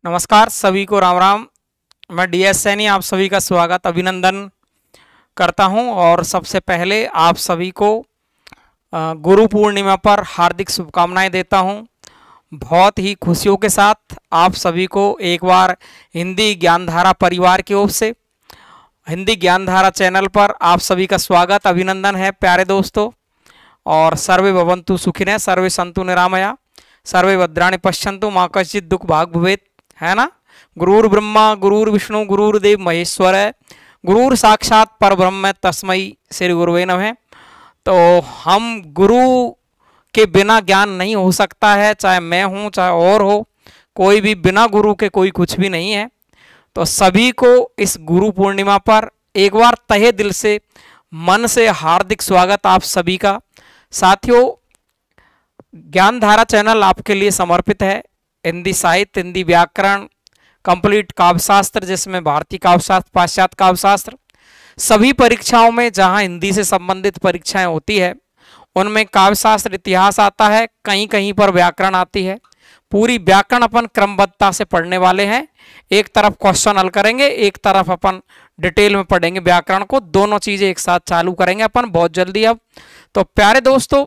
नमस्कार सभी को राम राम। मैं डीएस सैनी आप सभी का स्वागत अभिनंदन करता हूं और सबसे पहले आप सभी को गुरु पूर्णिमा पर हार्दिक शुभकामनाएं देता हूं। बहुत ही खुशियों के साथ आप सभी को एक बार हिंदी ज्ञानधारा परिवार की ओर से हिंदी ज्ञानधारा चैनल पर आप सभी का स्वागत अभिनंदन है प्यारे दोस्तों। और सर्वे भवन्तु सुखिनः सर्वे सन्तु निरामया सर्वे भद्राणि पश्यन्तु मा कश्चित् दुःख भाग् भवेत्, है ना। गुरुर् ब्रह्मा गुरुर्विष्णु गुरुर्देव महेश्वर है, गुरुर साक्षात परब्रह्म तस्मै श्री गुरुवे नमः। तो हम गुरु के बिना ज्ञान नहीं हो सकता है, चाहे मैं हूँ चाहे और हो, कोई भी बिना गुरु के कोई कुछ भी नहीं है। तो सभी को इस गुरु पूर्णिमा पर एक बार तहे दिल से मन से हार्दिक स्वागत आप सभी का। साथियों, ज्ञानधारा चैनल आपके लिए समर्पित है हिंदी साहित्य, हिंदी व्याकरण, कंप्लीट काव्यशास्त्र जिसमें भारतीय काव्यशास्त्र, पाश्चात्य काव्यशास्त्र, सभी परीक्षाओं में जहां हिंदी से संबंधित परीक्षाएं होती है उनमें काव्यशास्त्र इतिहास आता है, कहीं कहीं पर व्याकरण आती है। पूरी व्याकरण अपन क्रमबद्धता से पढ़ने वाले हैं। एक तरफ क्वेश्चन हल करेंगे, एक तरफ अपन डिटेल में पढ़ेंगे व्याकरण को, दोनों चीजें एक साथ चालू करेंगे अपन बहुत जल्दी। अब तो प्यारे दोस्तों,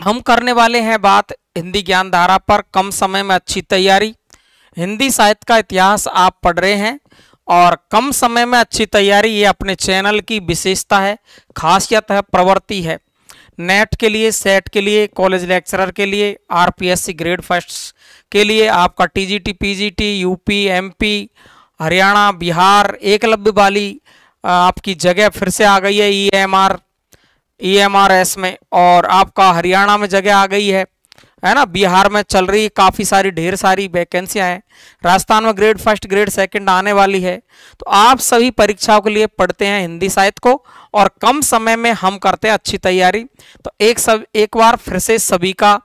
हम करने वाले हैं बात हिंदी ज्ञानधारा पर कम समय में अच्छी तैयारी। हिंदी साहित्य का इतिहास आप पढ़ रहे हैं और कम समय में अच्छी तैयारी, ये अपने चैनल की विशेषता है, खासियत है, प्रवृत्ति है। नेट के लिए, सेट के लिए, कॉलेज लेक्चरर के लिए, आरपीएससी ग्रेड फर्स्ट के लिए, आपका TGT, PGT, UP, MP, Haryana, Bihar, Eklavya वाली आपकी जगह फिर से आ गई है ईएमआरएस में, और आपका हरियाणा में जगह आ गई है ना। बिहार में चल रही काफ़ी सारी ढेर सारी वैकेंसियां हैं। राजस्थान में ग्रेड फर्स्ट ग्रेड सेकंड आने वाली है। तो आप सभी परीक्षाओं के लिए पढ़ते हैं हिंदी साहित्य को और कम समय में हम करते हैं अच्छी तैयारी। तो एक बार फिर से सभी का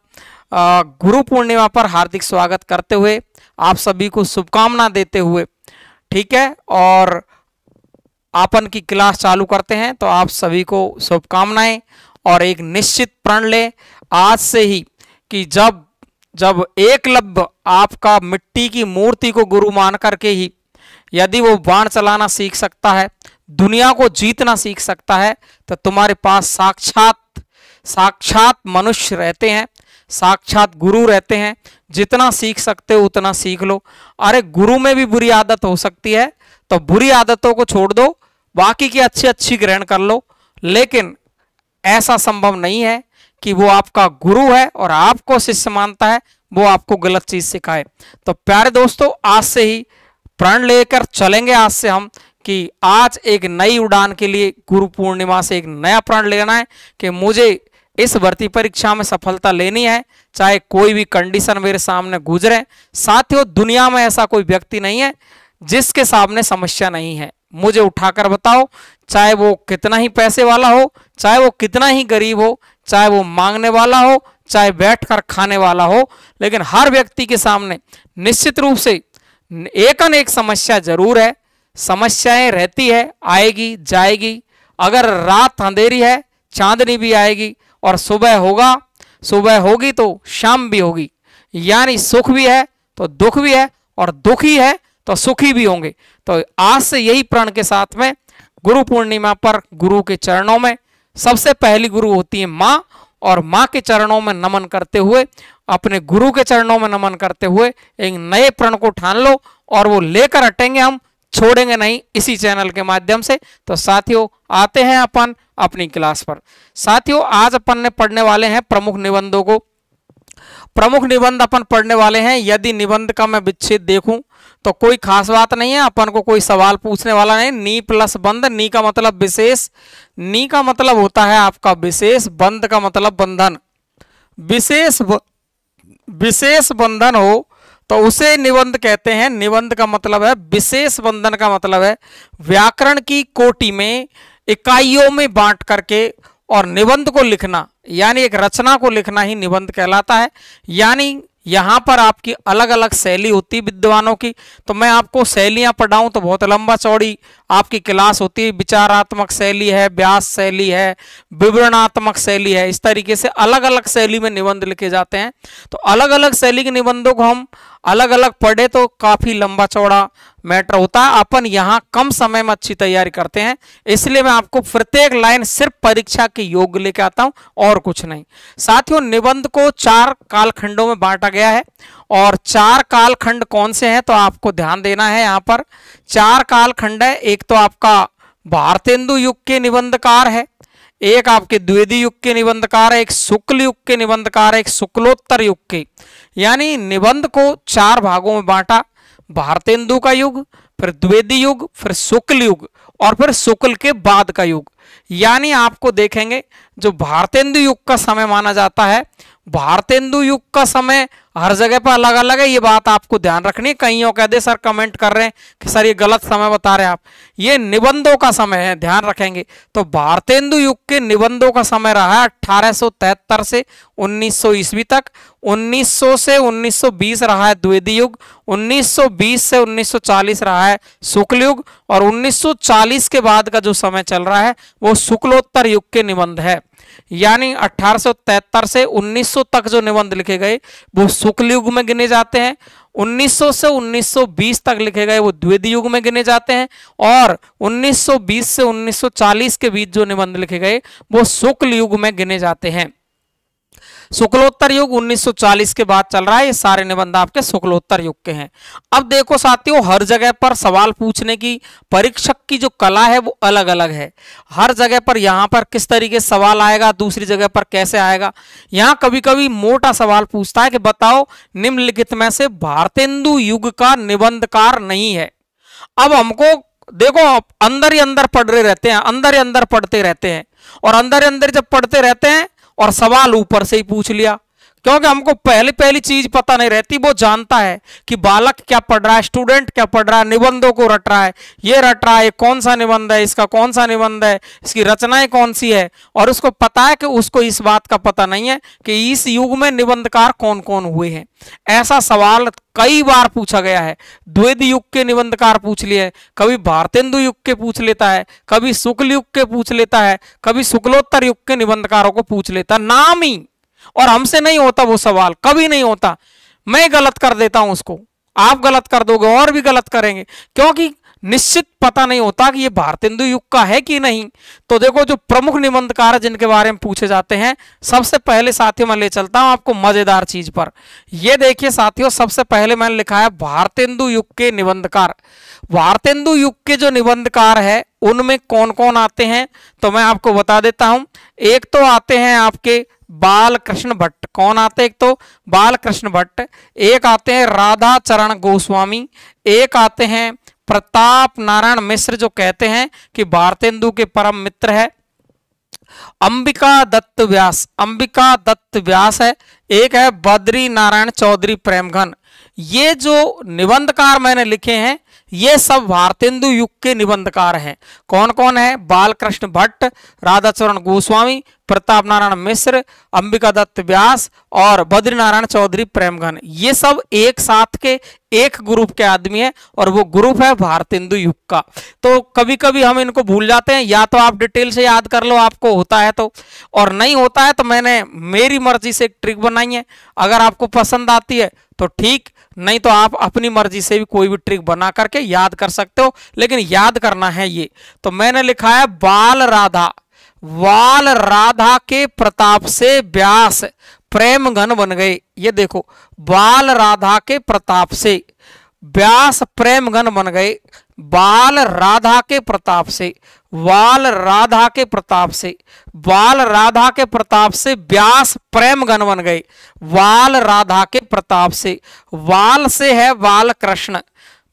गुरु पूर्णिमा पर हार्दिक स्वागत करते हुए, आप सभी को शुभकामना देते हुए, ठीक है, और आपन की क्लास चालू करते हैं। तो आप सभी को शुभकामनाएं और एक निश्चित प्रण ले आज से ही कि जब एकलव्य आपका मिट्टी की मूर्ति को गुरु मान करके ही यदि वो बाण चलाना सीख सकता है, दुनिया को जीतना सीख सकता है, तो तुम्हारे पास साक्षात मनुष्य रहते हैं, साक्षात गुरु रहते हैं। जितना सीख सकते हो उतना सीख लो। अरे गुरु में भी बुरी आदत हो सकती है, तो बुरी आदतों को छोड़ दो, बाकी की अच्छी अच्छी ग्रहण कर लो। लेकिन ऐसा संभव नहीं है कि वो आपका गुरु है और आपको शिष्य मानता है, वो आपको गलत चीज सिखाए। तो प्यारे दोस्तों, आज से ही प्रण लेकर चलेंगे आज से हम कि आज एक नई उड़ान के लिए गुरु पूर्णिमा से एक नया प्रण लेना है कि मुझे इस भर्ती परीक्षा में सफलता लेनी है, चाहे कोई भी कंडीशन मेरे सामने गुजरे। साथियों, दुनिया में ऐसा कोई व्यक्ति नहीं है जिसके सामने समस्या नहीं है। मुझे उठाकर बताओ, चाहे वो कितना ही पैसे वाला हो, चाहे वो कितना ही गरीब हो, चाहे वो मांगने वाला हो, चाहे बैठकर खाने वाला हो, लेकिन हर व्यक्ति के सामने निश्चित रूप से एक न एक समस्या जरूर है। समस्याएं रहती है, आएगी जाएगी। अगर रात अंधेरी है, चांदनी भी आएगी, और सुबह होगी तो शाम भी होगी। यानी सुख भी है तो दुख भी है, और दुखी है तो सुखी भी होंगे। तो आज से यही प्रण के साथ में गुरु पूर्णिमा पर गुरु के चरणों में, सबसे पहली गुरु होती है माँ, और माँ के चरणों में नमन करते हुए, अपने गुरु के चरणों में नमन करते हुए एक नए प्रण को ठान लो और वो लेकर हटेंगे, हम छोड़ेंगे नहीं इसी चैनल के माध्यम से। तो साथियों, आते हैं अपन अपनी क्लास पर। साथियों, आज अपन ने पढ़ने वाले हैं प्रमुख निबंधों को। प्रमुख निबंध अपन पढ़ने वाले हैं। यदि निबंध का मैं विच्छेद देखूं तो कोई खास बात नहीं है, अपन को कोई सवाल पूछने वाला नहीं। नी प्लस बंध, नी का मतलब विशेष, नी का मतलब होता है आपका विशेष, बंध का मतलब बंधन। विशेष बंधन हो तो उसे निबंध कहते हैं। निबंध का मतलब है विशेष, बंधन का मतलब है व्याकरण की कोटि में इकाइयों में बांट करके और निबंध को लिखना, यानी एक रचना को लिखना ही निबंध कहलाता है। यानी यहाँ पर आपकी अलग अलग शैली होती है विद्वानों की। तो मैं आपको शैलियाँ पढ़ाऊँ तो बहुत लंबा चौड़ी आपकी क्लास होती है। विचारात्मक शैली है, व्यास शैली है, विवरणात्मक शैली है, इस तरीके से अलग अलग शैली में निबंध लिखे जाते हैं। तो अलग अलग शैली के निबंधों को हम अलग अलग पढ़े तो काफी लंबा चौड़ा मैटर होता है। अपन यहाँ कम समय में अच्छी तैयारी करते हैं, इसलिए मैं आपको प्रत्येक लाइन सिर्फ परीक्षा के योग्य लेके आता हूं और कुछ नहीं। साथियों, निबंध को 4 कालखंडों में बांटा गया है और 4 कालखंड कौन से हैं तो आपको ध्यान देना है। यहाँ पर 4 कालखंड है। एक तो आपका भारतेंदु युग के निबंधकार है, एक आपके द्विवेदी युग के निबंधकार है, एक शुक्ल युग के निबंधकार है, एक शुक्लोत्तर युग के। यानी निबंध को 4 भागों में बांटा, भारतेंदु का युग, फिर द्विवेदी युग, फिर शुक्ल युग और फिर शुक्ल के बाद का युग। यानी आपको देखेंगे जो भारतेंदु युग का समय माना जाता है, भारतेंदु युग का समय हर जगह पर अलग अलग है, ये बात आपको ध्यान रखनी है। कहीं और कह दे सर कमेंट कर रहे हैं कि सर ये गलत समय बता रहे हैं आप, ये निबंधों का समय है, ध्यान रखेंगे। तो भारतेंदु युग के निबंधों का समय रहा है 1873 से 1900 ईस्वी तक, 1900 से 1920 रहा है द्विवेदी युग, 1920 से 1940 रहा है शुक्ल युग और 1940 के बाद का जो समय चल रहा है वो शुक्लोत्तर युग के निबंध है। यानी 1873 से 1900 तक जो निबंध लिखे गए वो शुक्ल युग में गिने जाते हैं, 1900 से 1920 तक लिखे गए वो द्विवेदी युग में गिने जाते हैं और 1920 से 1940 के बीच जो निबंध लिखे गए वो शुक्ल युग में गिने जाते हैं। शुक्लोत्तर युग 1940 के बाद चल रहा है, ये सारे निबंध आपके शुक्लोत्तर युग के हैं। अब देखो साथियों, हर जगह पर सवाल पूछने की परीक्षक की जो कला है वो अलग अलग है। हर जगह पर यहाँ पर किस तरीके से सवाल आएगा, दूसरी जगह पर कैसे आएगा। यहाँ कभी कभी मोटा सवाल पूछता है कि बताओ निम्नलिखित में से भारतेंदु युग का निबंधकार नहीं है। अब हमको देखो अंदर ही अंदर पढ़ रहे रहते हैं, अंदर ही अंदर पढ़ते रहते हैं और अंदर ही अंदर जब पढ़ते रहते हैं और सवाल ऊपर से ही पूछ लिया, क्योंकि हमको पहली चीज पता नहीं रहती। वो जानता है कि बालक क्या पढ़ रहा है, स्टूडेंट क्या पढ़ रहा है, निबंधों को रट रहा है, ये रट रहा है कौन सा निबंध है, इसका कौन सा निबंध है, इसकी रचनाएं कौन सी है, और उसको पता है कि उसको इस बात का पता नहीं है कि इस युग में निबंधकार कौन कौन हुए हैं। ऐसा सवाल कई बार पूछा गया है। द्विवेदी युग के निबंधकार पूछ लिए, कभी भारतेंदु युग के पूछ लेता है, कभी शुक्ल युग के पूछ लेता है, कभी शुक्लोत्तर युग के निबंधकारों को पूछ लेता, नाम ही। और हमसे नहीं होता वो सवाल, कभी नहीं होता। मैं गलत कर देता हूं उसको, आप गलत कर दोगे और भी गलत करेंगे, क्योंकि निश्चित पता नहीं होता कि ये भारतेंदु युग का है कि नहीं। तो देखो जो प्रमुख निबंधकार है जिनके बारे में पूछे जाते हैं, सबसे पहले साथियों मैं ले चलता हूं आपको मजेदार चीज पर। ये देखिए साथियों, सबसे पहले मैंने लिखा है भारतेंदु युग के निबंधकार। भारतेंदु युग के जो निबंधकार है उनमें कौन कौन आते हैं तो मैं आपको बता देता हूं। एक तो आते हैं आपके बाल कृष्ण भट्ट। कौन आते हैं? एक तो बाल कृष्ण भट्ट, एक आते हैं राधा चरण गोस्वामी, एक आते हैं प्रताप नारायण मिश्र, जो कहते हैं कि भारतेंदु के परम मित्र है। अंबिका दत्त व्यास, अंबिका दत्त व्यास है। एक है बद्री नारायण चौधरी प्रेमघन। ये जो निबंधकार मैंने लिखे हैं ये सब भारतेंदु युग के निबंधकार हैं। कौन कौन है? बालकृष्ण भट्ट, राधाचरण गोस्वामी, प्रताप नारायण मिश्र, अंबिका दत्त व्यास और बद्री नारायण चौधरी प्रेमघन। ये सब एक साथ के एक ग्रुप के आदमी है और वो ग्रुप है भारतेंदु युग का। तो कभी कभी हम इनको भूल जाते हैं, या तो आप डिटेल से याद कर लो आपको होता है तो, और नहीं होता है तो मैंने मेरी मर्जी से एक ट्रिक बनाई है। अगर आपको पसंद आती है तो ठीक, नहीं तो आप अपनी मर्जी से भी कोई भी ट्रिक बना करके याद कर सकते हो, लेकिन याद करना है ये। तो मैंने लिखा है बाल राधा, बाल राधा के प्रताप से व्यास प्रेम घन बन गए। ये देखो, बाल राधा के प्रताप से व्यास प्रेम घन बन गए। बाल राधा के प्रताप से, बाल राधा के प्रताप से, बाल राधा के प्रताप से व्यास प्रेम घन बन गए। बाल राधा के प्रताप से, बाल से है बाल कृष्ण,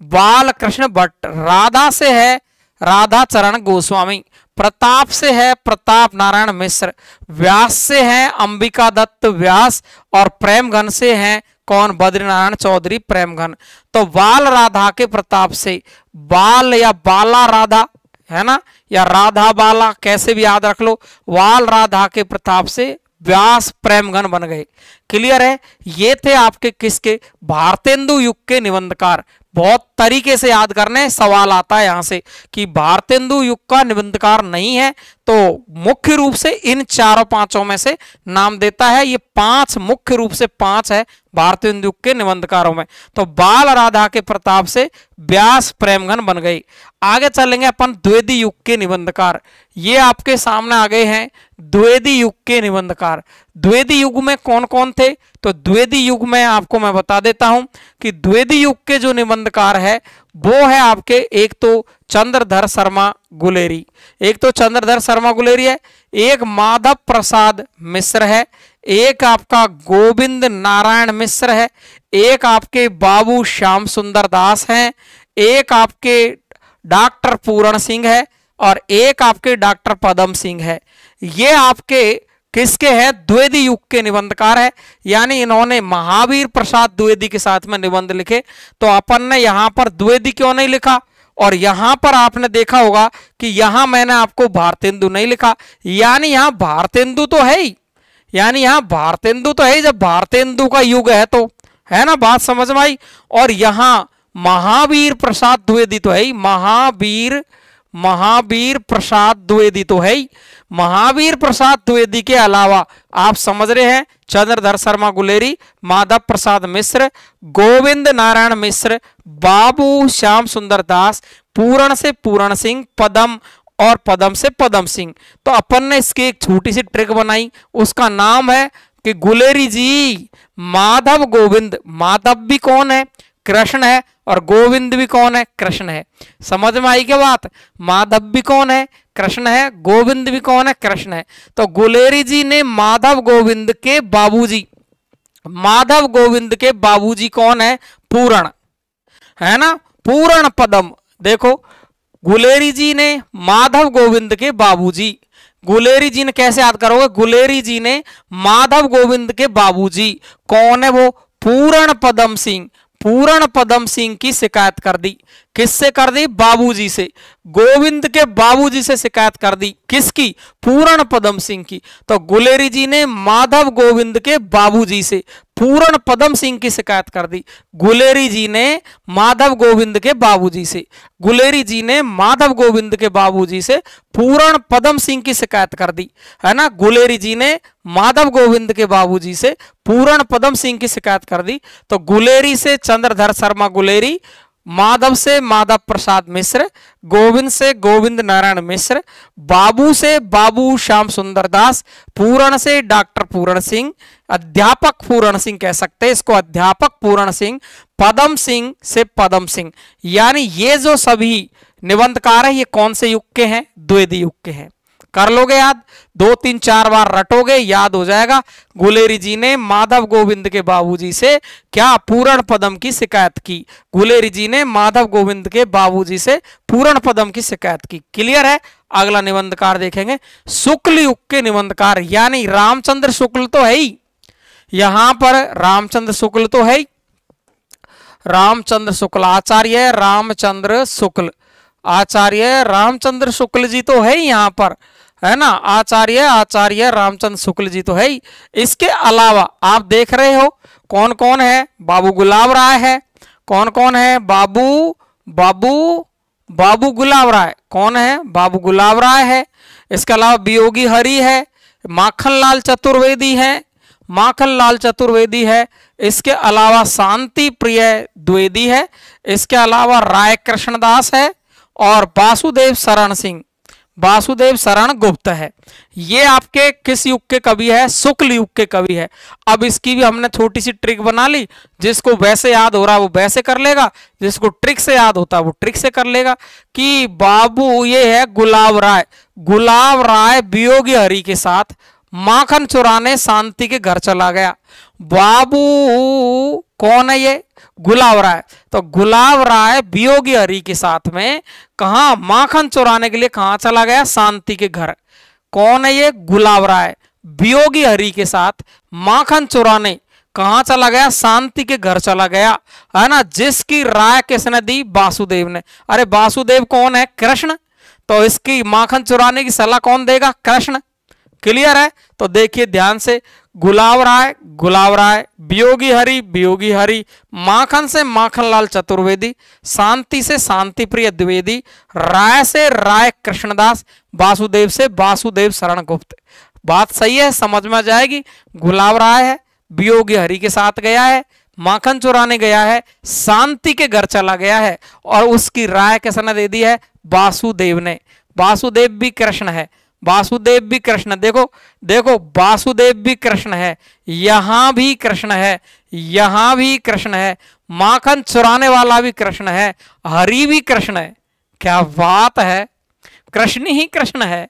बाल कृष्ण भट्ट, राधा से है राधा चरण गोस्वामी, प्रताप से है प्रताप नारायण मिश्र, व्यास से है अंबिका दत्त व्यास और प्रेमघन से हैं कौन? बद्रीनारायण चौधरी प्रेमघन। तो बाल राधा के प्रताप से, बाल या बाला राधा है ना, या राधा बाला कैसे भी याद रख लो, बाल राधा के प्रताप से व्यास प्रेमघन बन गए। क्लियर है? ये थे आपके किसके? भारतेंदु युग के निबंधकार। बहुत तरीके से याद करने, सवाल आता है यहां से कि भारतेंदु युग का निबंधकार नहीं है, तो मुख्य रूप से इन चारों पांचों में से नाम देता है। ये पांच मुख्य रूप से पांच है भारतेंदु युग के निबंधकारों में। तो बाल राधा के प्रताप से व्यास प्रेमघन बन गई। आगे चलेंगे अपन द्विवेदी युग के निबंधकार। ये आपके सामने आ गए हैं द्विवेदी युग के निबंधकार। द्विवेदी युग में कौन कौन थे? तो द्विवेदी युग में आपको मैं बता देता हूं कि द्विवेदी युग के जो निबंधकार है वो है आपके, एक तो चंद्रधर शर्मा गुलेरी, एक तो चंद्रधर शर्मा गुलेरी है, एक माधव प्रसाद मिश्र है, एक आपका गोविंद नारायण मिश्र है, एक आपके बाबू श्याम सुंदर दास हैं, एक आपके डॉक्टर पूरण सिंह है और एक आपके डॉक्टर पदम सिंह है। ये आपके किसके हैं? द्विवेदी युग के निबंधकार है। यानी इन्होंने महावीर प्रसाद द्विवेदी के साथ में निबंध लिखे। तो अपन ने यहां पर द्विवेदी क्यों नहीं लिखा? और यहां पर आपने देखा होगा कि यहां मैंने आपको भारतेंदु नहीं लिखा, यानी यहां भारतेंदु तो है ही, यानी यहां भारतेंदु तो है ही। जब भारतेंदु का युग है तो है ना, बात समझ में आई। और यहां महावीर प्रसाद द्विवेदी तो है ही, महावीर प्रसाद द्विवेदी तो है ही। महावीर प्रसाद द्विवेदी के अलावा आप समझ रहे हैं चंद्रधर शर्मा गुलेरी, माधव प्रसाद मिश्र, गोविंद नारायण मिश्र, बाबू श्याम सुंदर दास, पूरण से पूरण सिंह, पदम और पदम से पदम सिंह। तो अपन ने इसकी एक छोटी सी ट्रिक बनाई, उसका नाम है कि गुलेरी जी माधव गोविंद, माधव भी कौन है? कृष्ण है, और गोविंद भी कौन है? कृष्ण है। समझ में आई क्या बात? माधव भी कौन है? कृष्ण है। गोविंद भी कौन है? कृष्ण है। तो गुलेरी जी ने माधव गोविंद के बाबूजी, माधव गोविंद के बाबूजी कौन है? पूरण, है ना, पूरण पदम। देखो गुलेरी जी ने माधव गोविंद के बाबूजी, गुलेरी जी ने कैसे याद करोगे? गुलेरी जी ने माधव गोविंद के बाबूजी कौन है? वो पूरण पदम सिंह, पूरण पदम सिंह की शिकायत कर दी। किससे कर दी? बाबूजी से। गोविंद के बाबूजी से शिकायत कर दी। किसकी? पूरण पदम सिंह की। तो गुलेरी जी ने माधव गोविंद के बाबूजी से पूरण पदम सिंह की शिकायत कर दी। गुलेरी जी ने माधव गोविंद के बाबूजी से, गुलेरी जी ने माधव गोविंद के बाबूजी से पूरण पदम सिंह की शिकायत कर दी, है ना। गुलेरी जी ने माधव गोविंद के बाबूजी से पूरण पदम सिंह की शिकायत कर दी। तो गुलेरी से चंद्रधर शर्मा गुलेरी, माधव से माधव प्रसाद मिश्र, गोविंद से गोविंद नारायण मिश्र, बाबू से बाबू श्याम सुंदर दास, पूरण से डॉक्टर पूरण सिंह, अध्यापक पूरण सिंह कह सकते हैं इसको, अध्यापक पूरण सिंह, पदम सिंह से पदम सिंह। यानी ये जो सभी निबंधकार है ये कौन से युग के हैं? द्विवेदी युग के हैं। कर लोगे याद? 2-3-4 बार रटोगे, याद हो जाएगा। गुलेरी जी ने माधव गोविंद के बाबूजी से क्या? पूरण पदम की शिकायत की। गुलेरी जी ने माधव गोविंद के बाबूजी से पूरण पदम की शिकायत की। क्लियर है? अगला निबंधकार देखेंगे शुक्ल युग के निबंधकार, यानी रामचंद्र शुक्ल तो है ही, यहां पर रामचंद्र शुक्ल तो है ही, रामचंद्र शुक्ल आचार्य, रामचंद्र शुक्ल, आचार्य रामचंद्र शुक्ल जी तो है ही यहां पर, है ना। आचार्य रामचंद्र शुक्ल जी तो है ही। इसके अलावा आप देख रहे हो कौन कौन है? बाबू गुलाब राय है। कौन कौन है? बाबू गुलाब राय कौन है? बाबू गुलाब राय है। इसके अलावा वियोगी हरि है, माखनलाल चतुर्वेदी है, माखनलाल चतुर्वेदी है। इसके अलावा शांति प्रिय द्विवेदी है। इसके अलावा राय कृष्णदास है और वासुदेव शरण सिंह, वासुदेव शरण गुप्त है। ये आपके किस युग के कवि है? शुक्ल युग के कवि है। अब इसकी भी हमने छोटी सी ट्रिक बना ली, जिसको वैसे याद हो रहा है वो वैसे कर लेगा, जिसको ट्रिक से याद होता है वो ट्रिक से कर लेगा। कि बाबू ये है गुलाब राय, गुलाब राय वियोगी हरि के साथ माखन चुराने शांति के घर चला गया। बाबू कौन है? ये गुलाब राय। तो गुलाब राय वियोगी हरि के साथ में कहा? माखन चुराने के लिए कहां चला गया? शांति के घर। कौन है ये? गुलाब राय वियोगी हरि के साथ माखन चुराने कहां चला गया? शांति के घर चला गया, है ना। जिसकी राय किसने दी? वासुदेव ने। अरे वासुदेव कौन है? कृष्ण। तो इसकी माखन चुराने की सलाह कौन देगा? कृष्ण। क्लियर है? तो देखिए ध्यान से, गुलाब राय, वियोगी हरि, माखन से माखनलाल चतुर्वेदी, शांति से शांति प्रिय द्विवेदी, राय से राय कृष्णदास, वासुदेव से वासुदेव शरण गुप्त। बात सही है, समझ में आ जाएगी। गुलाब राय है, वियोगी हरि के साथ गया है, माखन चुराने गया है, शांति के घर चला गया है, और उसकी राय किसने दे दी है? वासुदेव ने। वासुदेव भी कृष्ण है, वासुदेव भी कृष्ण, देखो देखो वासुदेव भी कृष्ण है, यहां भी कृष्ण है, यहां भी कृष्ण है, माखन चुराने वाला भी कृष्ण है, हरि भी कृष्ण है। क्या बात है, कृष्ण ही कृष्ण है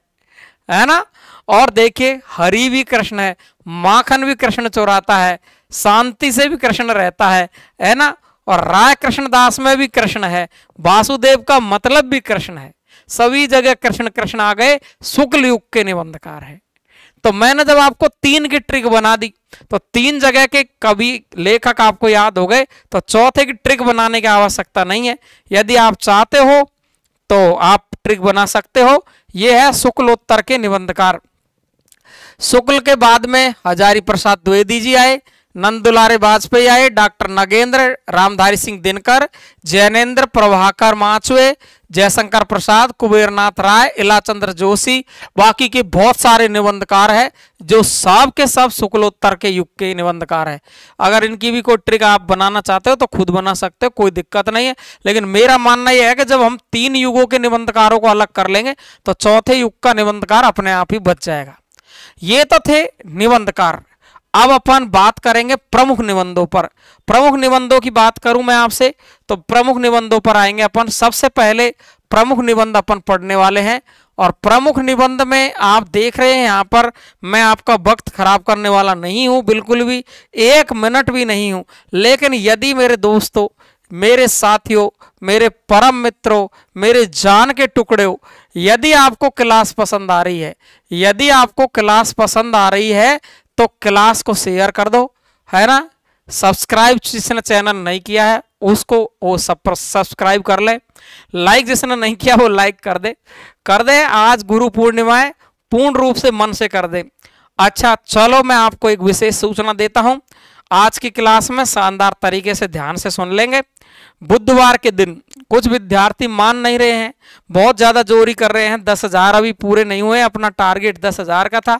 ना? और देखिए हरि भी कृष्ण है, माखन भी कृष्ण चुराता है, शांति से भी कृष्ण रहता है ना? और राय कृष्णदास में भी कृष्ण है, वासुदेव का मतलब भी कृष्ण है, सभी जगह कृष्ण कृष्ण आ गए, शुक्ल युग के निबंधकार है। तो मैंने जब आपको 3 की ट्रिक बना दी, तो 3 जगह के कवि लेखक आपको याद हो गए, तो चौथे की ट्रिक बनाने की आवश्यकता नहीं है। यदि आप चाहते हो तो आप ट्रिक बना सकते हो। यह है शुक्लोत्तर के निबंधकार। शुक्ल के बाद में हजारी प्रसाद द्विवेदी जी आए, नंदुलारे वाजपेयी आए, डॉक्टर नगेंद्र, रामधारी सिंह दिनकर, जैनेन्द्र प्रभाकर माचवे, जयशंकर प्रसाद, कुबेरनाथ राय, इलाचंद्र जोशी, बाकी के बहुत सारे निबंधकार हैं जो सब के सब शुक्लोत्तर के युग के निबंधकार हैं। अगर इनकी भी कोई ट्रिक आप बनाना चाहते हो तो खुद बना सकते हो, कोई दिक्कत नहीं है। लेकिन मेरा मानना यह है कि जब हम 3 युगों के निबंधकारों को अलग कर लेंगे तो चौथे युग का निबंधकार अपने आप ही बच जाएगा। ये तो थे निबंधकार। अब अपन बात करेंगे प्रमुख निबंधों पर। प्रमुख निबंधों की बात करूं मैं आपसे तो प्रमुख निबंधों पर आएंगे अपन। सबसे पहले प्रमुख निबंध अपन पढ़ने वाले हैं, और प्रमुख निबंध में आप देख रहे हैं यहाँ पर मैं आपका वक्त खराब करने वाला नहीं हूं, बिल्कुल भी 1 मिनट भी नहीं हूं। लेकिन यदि मेरे दोस्तों, मेरे साथियों, मेरे परम मित्रों, मेरे जान के टुकड़े हो, यदि आपको क्लास पसंद आ रही है, यदि आपको क्लास पसंद आ रही है तो क्लास को शेयर कर दो, है ना? सब्सक्राइब जिसने चैनल नहीं किया है उसको वो सब्सक्राइब कर ले, लाइक जिसने नहीं किया वो लाइक कर दे। आज गुरु पूर्णिमा है, पूर्ण रूप से मन से कर दे। अच्छा चलो मैं आपको एक विशेष सूचना देता हूं। आज की क्लास में शानदार तरीके से ध्यान से सुन लेंगे। बुधवार के दिन कुछ विद्यार्थी मान नहीं रहे हैं, बहुत ज्यादा जोरी कर रहे हैं, 10,000 अभी पूरे नहीं हुए, अपना टारगेट 10,000 का था।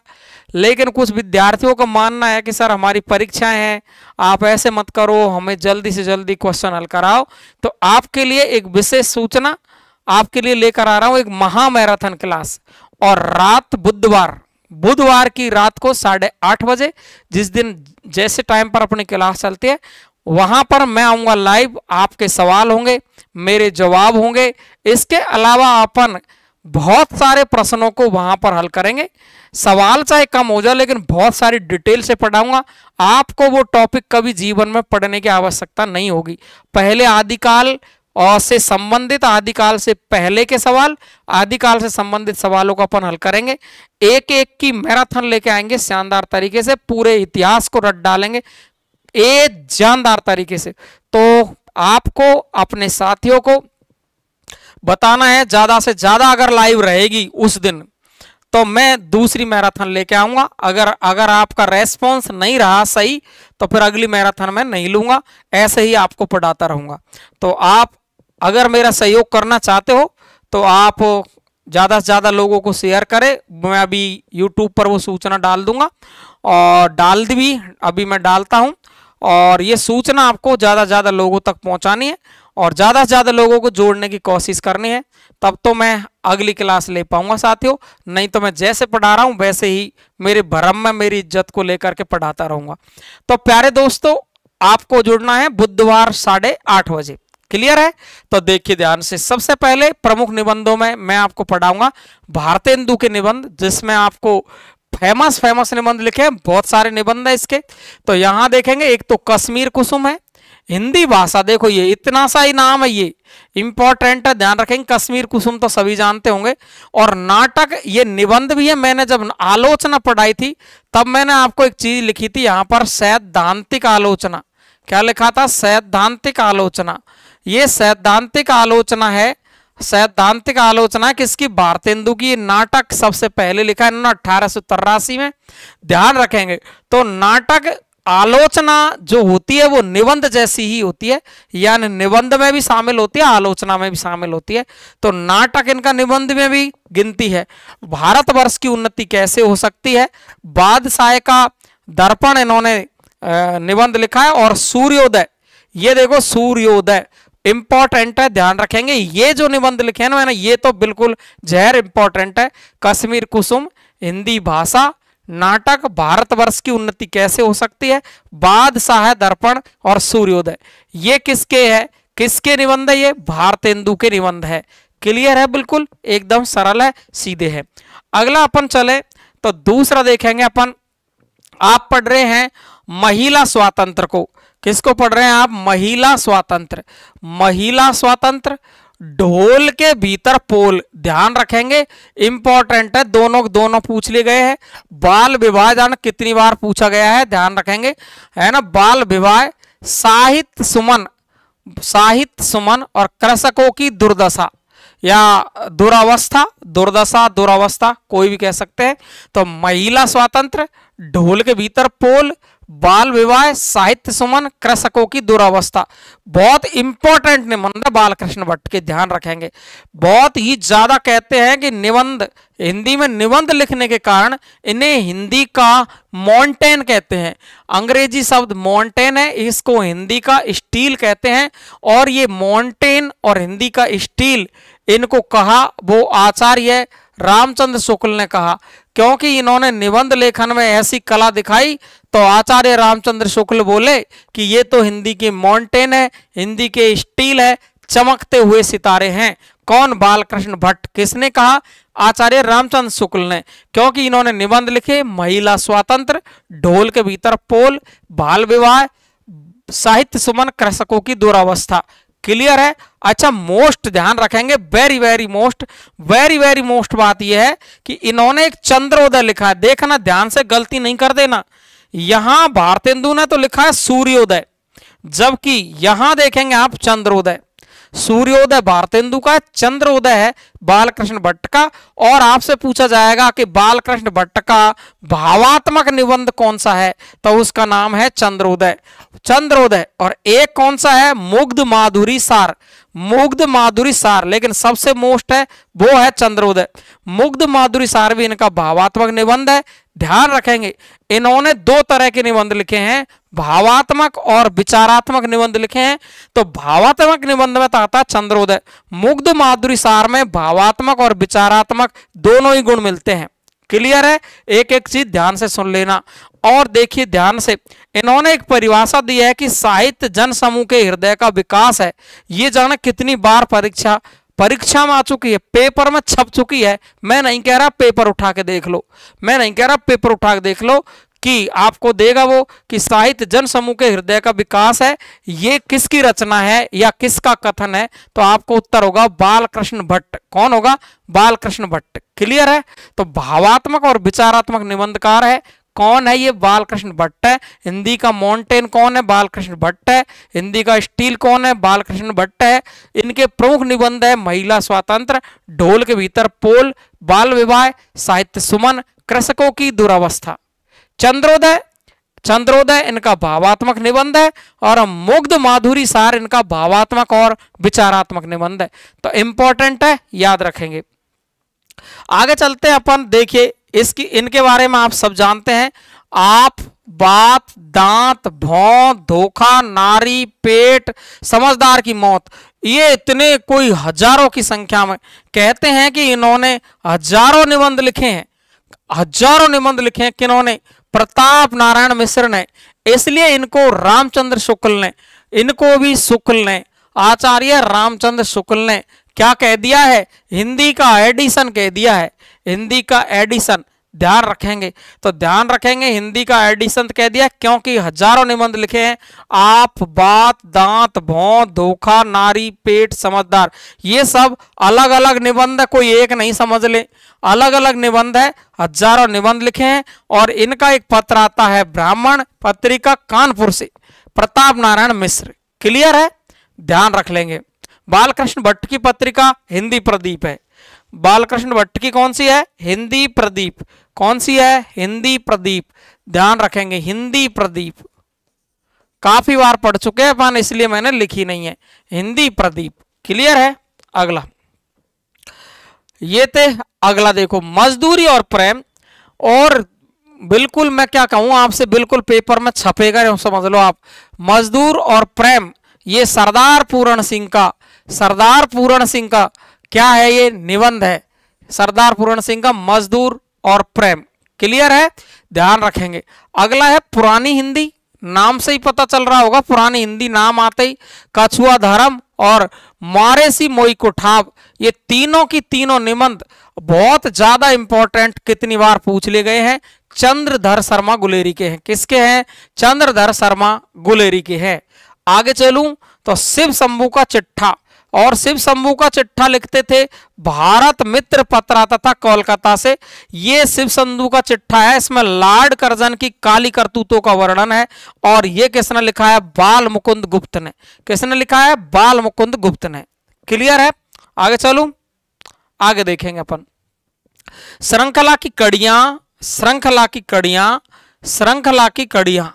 लेकिन कुछ विद्यार्थियों का मानना है कि सर हमारी परीक्षाएं हैं, आप ऐसे मत करो, हमें जल्दी से जल्दी क्वेश्चन हल कराओ। तो आपके लिए एक विशेष सूचना आपके लिए लेकर आ रहा हूं, एक महा मैराथन क्लास। और रात बुधवार की रात को 8:30 बजे, जिस दिन जैसे टाइम पर अपनी क्लास चलती है वहां पर मैं आऊंगा लाइव। आपके सवाल होंगे, मेरे जवाब होंगे, इसके अलावा अपन बहुत सारे प्रश्नों को वहां पर हल करेंगे। सवाल चाहे कम हो जाए लेकिन बहुत सारी डिटेल से पढ़ाऊंगा। आपको वो टॉपिक कभी जीवन में पढ़ने की आवश्यकता नहीं होगी। पहले आदिकाल और से संबंधित, आदिकाल से पहले के सवाल, आदिकाल से संबंधित सवालों को अपन हल करेंगे। एक एक की मैराथन लेके आएंगे शानदार तरीके से, पूरे इतिहास को रट डालेंगे एक जानदार तरीके से। तो आपको अपने साथियों को बताना है ज्यादा से ज्यादा, अगर लाइव रहेगी उस दिन तो मैं दूसरी मैराथन लेके आऊंगा। अगर आपका रेस्पॉन्स नहीं रहा सही तो फिर अगली मैराथन में नहीं लूंगा, ऐसे ही आपको पढ़ाता रहूंगा। तो आप अगर मेरा सहयोग करना चाहते हो तो आप ज़्यादा से ज़्यादा लोगों को शेयर करें। मैं अभी YouTube पर वो सूचना डाल दूंगा, और डाल दी भी अभी मैं डालता हूं। और ये सूचना आपको ज़्यादा से ज़्यादा लोगों तक पहुंचानी है और ज़्यादा से ज़्यादा लोगों को जोड़ने की कोशिश करनी है, तब तो मैं अगली क्लास ले पाऊंगा साथियों। नहीं तो मैं जैसे पढ़ा रहा हूं वैसे ही मेरे भरम में मेरी इज्जत को लेकर के पढ़ाता रहूंगा। तो प्यारे दोस्तों, आपको जुड़ना है बुधवार 8:30 बजे। क्लियर है? तो देखिए ध्यान से, सबसे पहले प्रमुख निबंधों में मैं आपको पढ़ाऊंगा भारतेंदु के निबंध, जिसमें आपको फेमस निबंध लिखे हैं, बहुत सारे निबंध है इसके। तो यहां देखेंगे, एक तो कश्मीर कुसुम है, हिंदी भाषा, देखो ये इतना सा ही नाम है, ये इंपॉर्टेंट है, ध्यान रखेंगे। कश्मीर कुसुम तो सभी जानते होंगे। और नाटक, ये निबंध भी है। मैंने जब आलोचना पढ़ाई थी तब मैंने आपको एक चीज लिखी थी यहां पर, सैद्धांतिक आलोचना। क्या लिखा था? सैद्धांतिक आलोचना। ये सैद्धांतिक आलोचना है सैद्धांतिक आलोचना किसकी? भारतेंदु की। नाटक सबसे पहले लिखा है इन्होंने 1883 में। ध्यान रखेंगे तो नाटक आलोचना जो होती है वो निबंध जैसी ही होती है, यानी निबंध में भी शामिल होती है, आलोचना में भी शामिल होती है। तो नाटक इनका निबंध में भी गिनती है। भारतवर्ष की उन्नति कैसे हो सकती है, बादशाह का दर्पण इन्होंने निबंध लिखा है। और सूर्योदय, ये देखो सूर्योदय इंपॉर्टेंट है, ध्यान रखेंगे। ये जो निबंध लिखे हैं ना मैंने, ये तो बिल्कुल जहर इंपॉर्टेंट है। कश्मीर कुसुम, हिंदी भाषा, नाटक, भारतवर्ष की उन्नति कैसे हो सकती है, बादशाह दर्पण और सूर्योदय, ये किसके है, किसके निबंध है? ये भारतेंदु के निबंध है। क्लियर है? बिल्कुल एकदम सरल है, सीधे है। अगला अपन चले तो दूसरा देखेंगे अपन। आप पढ़ रहे हैं महिला स्वातंत्र को। किसको पढ़ रहे हैं आप? महिला स्वातंत्र। महिला स्वातंत्र, ढोल के भीतर पोल, ध्यान रखेंगे इंपॉर्टेंट है, दोनों पूछ लिए गए हैं। बाल विवाह जान कितनी बार पूछा गया है, ध्यान रखेंगे, है ना। बाल विवाह, साहित्य सुमन, साहित्य सुमन और कृषकों की दुर्दशा या दुरावस्था, दुर्दशा दुरावस्था कोई भी कह सकते हैं। तो महिला स्वातंत्र, ढोल के भीतर पोल, बाल विवाह, साहित्य सुमन, कृषकों की दुरावस्था, बहुत इंपॉर्टेंट निबंध है बालकृष्ण भट्ट के, ध्यान रखेंगे। बहुत ही ज्यादा कहते हैं कि निबंध, हिंदी में निबंध लिखने के कारण इन्हें हिंदी का मॉन्टेन कहते हैं। अंग्रेजी शब्द मॉन्टेन है, इसको हिंदी का स्टील कहते हैं। और ये मॉन्टेन और हिंदी का स्टील इनको कहा वो आचार्य रामचंद्र शुक्ल ने कहा, क्योंकि इन्होंने निबंध लेखन में ऐसी कला दिखाई। तो आचार्य रामचंद्र शुक्ल बोले कि ये तो हिंदी की मॉन्टेन है, हिंदी के स्टील है, चमकते हुए सितारे हैं। कौन? बालकृष्ण भट्ट। किसने कहा? आचार्य रामचंद्र शुक्ल ने, क्योंकि इन्होंने निबंध लिखे महिला स्वातंत्र, ढोल के भीतर पोल, बाल विवाह, साहित्य सुमन, कृषकों की दुरावस्था। क्लियर है? अच्छा, मोस्ट ध्यान रखेंगे, वेरी वेरी मोस्ट बात यह है कि इन्होंने एक चंद्रोदय लिखा है। देखना ध्यान से, गलती नहीं कर देना। यहां भारतेंदु ने तो लिखा है सूर्योदय, जबकि यहां देखेंगे आप चंद्रोदय। सूर्योदय भारतेंदु का, चंद्रोदय है बालकृष्ण भट्ट का। और आपसे पूछा जाएगा कि बालकृष्ण भट्ट का भावात्मक निबंध कौन सा है, तो उसका नाम है चंद्रोदय। चंद्रोदय। और एक कौन सा है? मुग्ध माधुरी सार। मुग्ध माधुरी सार, लेकिन सबसे मोस्ट है वो है चंद्रोदय। मुग्ध माधुरी सार भी इनका भावात्मक निबंध है। ध्यान रखेंगे इन्होंने दो तरह के निबंध लिखे हैं, भावात्मक और विचारात्मक निबंध लिखे हैं। तो भावात्मक निबंध में आता है चंद्रोदय, मुग्ध माधुरी सार में भावात्मक और विचारात्मक दोनों ही गुण मिलते हैं। क्लियर है? एक एक चीज ध्यान से सुन लेना। और देखिए ध्यान से, इन्होंने एक परिभाषा दी है कि साहित्य जन समूह के हृदय का विकास है। ये जाने कितनी बार परीक्षा में आ चुकी है, पेपर में छप चुकी है। मैं नहीं कह रहा पेपर उठा के देख लो, मैं नहीं कह रहा पेपर उठा के देख लो कि आपको देगा वो कि साहित्य जन समूह के हृदय का विकास है। ये किसकी रचना है या किसका कथन है? तो आपको उत्तर होगा बालकृष्ण भट्ट। कौन होगा? बालकृष्ण भट्ट। क्लियर है? तो भावात्मक और विचारात्मक निबंधकार है। कौन है ये? बालकृष्ण भट्ट है। हिंदी का मॉन्टेन कौन है? बालकृष्ण भट्ट है। हिंदी का स्टील कौन है? बालकृष्ण भट्ट है। इनके प्रमुख निबंध है महिला स्वातंत्र, ढोल के भीतर पोल, बाल विवाह, साहित्य सुमन, कृषकों की दुरावस्था। चंद्रोदय इनका भावात्मक निबंध है और मुग्ध माधुरी सार इनका भावात्मक और विचारात्मक निबंध है। तो इंपॉर्टेंट है, याद रखेंगे। आगे चलते हैं अपन। देखिए इनके बारे में आप सब जानते हैं। आप, बात, दांत, भौं, धोखा, नारी, पेट, समझदार की मौत, ये इतने कोई हजारों की संख्या में कहते हैं कि इन्होंने हजारों निबंध लिखे हैं। हजारों निबंध लिखे हैं किन्होंने? प्रताप नारायण मिश्र ने। इसलिए इनको रामचंद्र शुक्ल ने, इनको भी शुक्ल ने, आचार्य रामचंद्र शुक्ल ने क्या कह दिया है? हिंदी का एडिशन कह दिया है। हिंदी का एडिशन, ध्यान रखेंगे। तो ध्यान रखेंगे हिंदी का एडिशन कह दिया क्योंकि हजारों निबंध लिखे हैं। आप, बात, दांत, भौं, धोखा, नारी, पेट, समझदार, ये सब अलग अलग निबंध है, कोई एक नहीं समझ ले। अलग अलग निबंध है, हजारों निबंध लिखे हैं। और इनका एक पत्र आता है ब्राह्मण पत्रिका कानपुर से, प्रताप नारायण मिश्र। क्लियर है? ध्यान रख लेंगे। बालकृष्ण भट्ट की पत्रिका हिंदी प्रदीप है। बालकृष्ण भट्ट की कौन सी है? हिंदी प्रदीप। कौन सी है? हिंदी प्रदीप। ध्यान रखेंगे, हिंदी प्रदीप काफी बार पढ़ चुके हैं अपन, इसलिए मैंने लिखी नहीं है, हिंदी प्रदीप। क्लियर है? अगला ये थे। अगला देखो, मजदूरी और प्रेम। और बिल्कुल मैं क्या कहूं आपसे, बिल्कुल पेपर में छपेगा, समझ लो आप। मजदूर और प्रेम, ये सरदार पूरण सिंह का, सरदार पूरण सिंह का क्या है? ये निबंध है, सरदार पूरण सिंह का मजदूर और प्रेम। क्लियर है? ध्यान रखेंगे। अगला है पुरानी हिंदी। नाम से ही पता चल रहा होगा, पुरानी हिंदी नाम आते ही कछुआ धर्म और मारे सी मोई कुठाव, ये तीनों की तीनों निबंध बहुत ज्यादा इंपॉर्टेंट, कितनी बार पूछ लिए गए हैं, चंद्रधर शर्मा गुलेरी के हैं। किसके हैं? चंद्रधर शर्मा गुलेरी के हैं। आगे चलूं तो शिव शंभू का चिट्ठा, और शिव शंभू का चिट्ठा लिखते थे भारत मित्र पत्र आता था कोलकाता से। ये शिव शंभू का चिट्ठा है, इसमें लॉर्ड कर्जन की काली करतूतों का वर्णन है। और ये किसने लिखा है? बाल मुकुंद गुप्त ने। किसने लिखा है? बाल मुकुंद गुप्त ने। क्लियर है? आगे चलूं, आगे देखेंगे अपन। श्रृंखला की कड़ियां, श्रृंखला की कड़ियां, श्रृंखला की कड़ियां,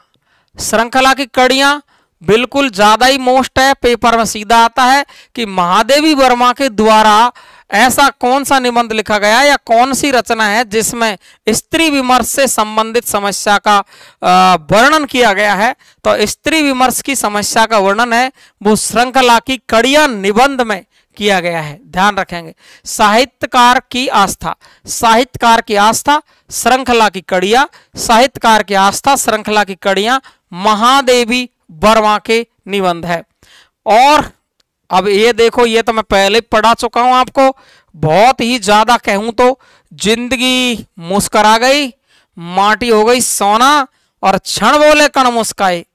श्रृंखला की कड़ियां बिल्कुल ज्यादा ही मोस्ट है, पेपर में सीधा आता है कि महादेवी वर्मा के द्वारा ऐसा कौन सा निबंध लिखा गया या कौन सी रचना है जिसमें स्त्री विमर्श से संबंधित समस्या का वर्णन किया गया है। तो स्त्री विमर्श की समस्या का वर्णन है वो श्रृंखला की कड़ियां निबंध में किया गया है। ध्यान रखेंगे, साहित्यकार की आस्था, साहित्यकार की आस्था, श्रृंखला की कड़ियां, साहित्यकार की आस्था, श्रृंखला की कड़ियां, महादेवी वर्मा के निबंध है। और अब ये देखो, ये तो मैं पहले पढ़ा चुका हूं आपको, बहुत ही ज्यादा कहूं तो जिंदगी मुस्करा गई, माटी हो गई सोना, और क्षण बोले कण मुस्काए।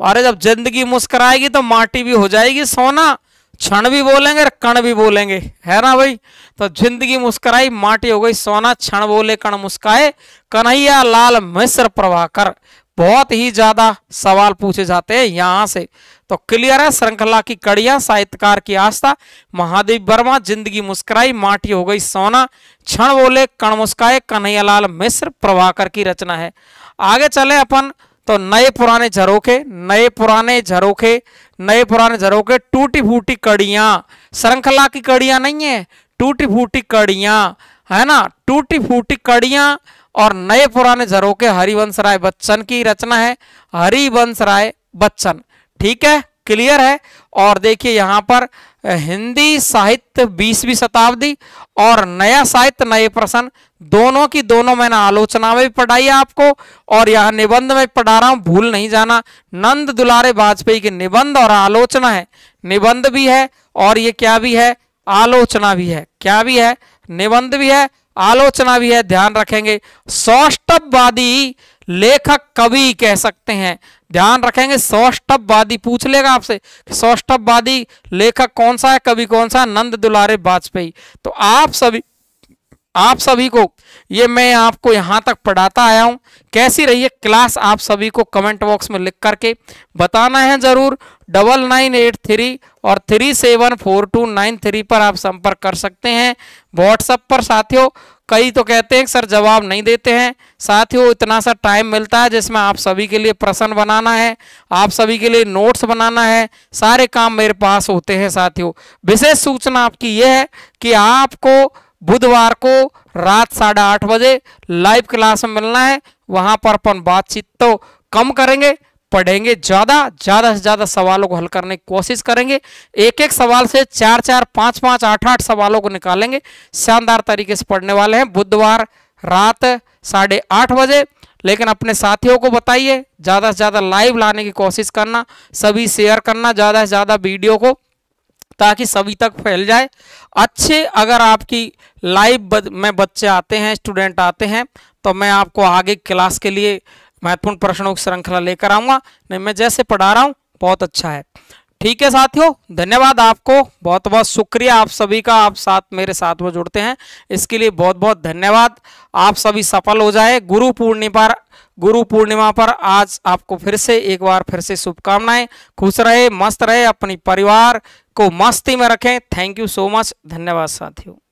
अरे जब जिंदगी मुस्कराएगी तो माटी भी हो जाएगी सोना, क्षण भी बोलेंगे और कण भी बोलेंगे, है ना भाई। तो जिंदगी मुस्कराई, माटी हो गई सोना, क्षण बोले कण मुस्काए, कन्हैया लाल मिश्र प्रभाकर। बहुत ही ज्यादा सवाल पूछे जाते हैं यहां से। तो क्लियर है, श्रृंखला की कड़ियां, साहित्यकार की आस्था, महादेवी वर्मा, जिंदगी मुस्कुराई, माटी हो गई सोना, क्षण बोले कण मुस्काए, कन्हैयालाल मिश्र प्रभाकर की रचना है। आगे चले अपन तो नए पुराने झरोखे, नए पुराने झरोखे, नए पुराने झरोखे, टूटी फूटी कड़ियां, श्रृंखला की कड़ियां नहीं है, टूटी फूटी कड़ियां, है ना, टूटी फूटी कड़ियां। और नए पुराने झरोखे हरिवंश राय बच्चन की रचना है, हरिवंश राय बच्चन। ठीक है, क्लियर है। और देखिए यहां पर हिंदी साहित्य 20वीं शताब्दी और नया साहित्य नए प्रश्न, दोनों की दोनों मैंने आलोचना में भी पढ़ाई है आपको, और यहां निबंध में पढ़ा रहा हूं, भूल नहीं जाना। नंद दुलारे वाजपेयी के निबंध और आलोचना है, निबंध भी है और ये क्या भी है, आलोचना भी है। क्या भी है? निबंध भी है, आलोचना भी है। ध्यान रखेंगे, सौष्ठववादी लेखक कवि कह सकते हैं। ध्यान रखेंगे, सौष्ठववादी पूछ लेगा आपसे, सौष्ठववादी लेखक कौन सा है, कवि कौन सा? नंद दुलारे वाजपेयी। तो आप सभी को ये मैं आपको यहां तक पढ़ाता आया हूं। कैसी रही है क्लास, आप सभी को कमेंट बॉक्स में लिख करके बताना है जरूर। 9983 और 374293 पर आप संपर्क कर सकते हैं। व्हाट्सएप पर साथियों, कई तो कहते हैं सर जवाब नहीं देते हैं। साथियों, इतना सा टाइम मिलता है जिसमें आप सभी के लिए प्रश्न बनाना है, आप सभी के लिए नोट्स बनाना है, सारे काम मेरे पास होते हैं। साथियों, विशेष सूचना आपकी यह है कि आपको बुधवार को रात 8:30 बजे लाइव क्लास में मिलना है। वहां पर अपन बातचीत तो कम करेंगे, पढ़ेंगे ज्यादा से ज्यादा सवालों को हल करने की कोशिश करेंगे। एक एक सवाल से 4-4, 5-5, 8-8 सवालों को निकालेंगे। शानदार तरीके से पढ़ने वाले हैं। बुधवार रात 8:30 बजे। लेकिन अपने साथियों को बताइए, ज्यादा से ज्यादा लाइव लाने की कोशिश करना, सभी शेयर करना ज्यादा से ज्यादा वीडियो को, ताकि सभी तक फैल जाए। अच्छे अगर आपकी लाइव में बच्चे आते हैं, स्टूडेंट आते हैं, तो मैं आपको आगे क्लास के लिए महत्वपूर्ण प्रश्नों की श्रृंखला लेकर आऊंगा। नहीं, मैं जैसे पढ़ा रहा हूं बहुत अच्छा है। ठीक है साथियों, धन्यवाद आपको, बहुत बहुत शुक्रिया आप सभी का, आप साथ मेरे साथ में जुड़ते हैं, इसके लिए बहुत बहुत धन्यवाद। आप सभी सफल हो जाए। गुरु पूर्णिमा गुरु पूर्णिमा पर आज आपको फिर से एक बार फिर से शुभकामनाएं। खुश रहे, मस्त रहे, अपनी परिवार को मस्ती में रखें। Thank you so much. धन्यवाद साथियों।